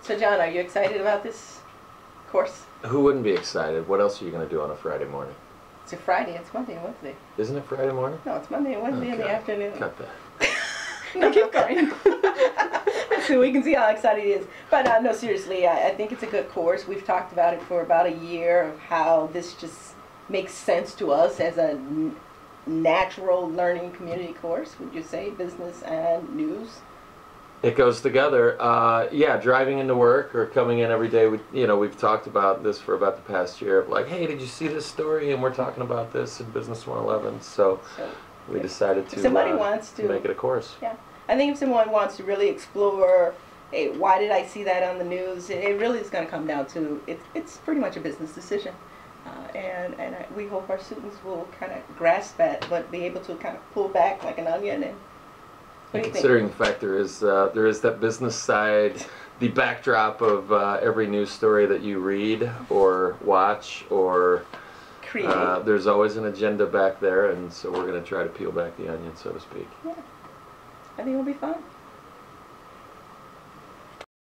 So John, are you excited about this course? Who wouldn't be excited? What else are you going to do on a Friday morning? It's a Friday, it's Monday and Wednesday. Isn't it Friday morning? No, it's Monday and Wednesday in the afternoon. Cut that. No, keep going. So we can see how excited he is. But no, seriously, I think it's a good course. We've talked about it for about a year of how this just makes sense to us as a natural learning community course, would you say, business and news? It goes together. Yeah, driving into work or coming in every day. We've talked about this for about the past year. Of like, hey, did you see this story? And we're talking about this in Business 111. So we decided to make it a course. Yeah, I think if someone wants to really explore, hey, why did I see that on the news? It really is going to come down to it's pretty much a business decision. We hope our students will kind of grasp that, but be able to kind of pull back like an onion. And considering the fact there is that business side, the backdrop of every news story that you read or watch or create, there's always an agenda back there, and so we're going to try to peel back the onion, so to speak. Yeah, I think it'll be fun.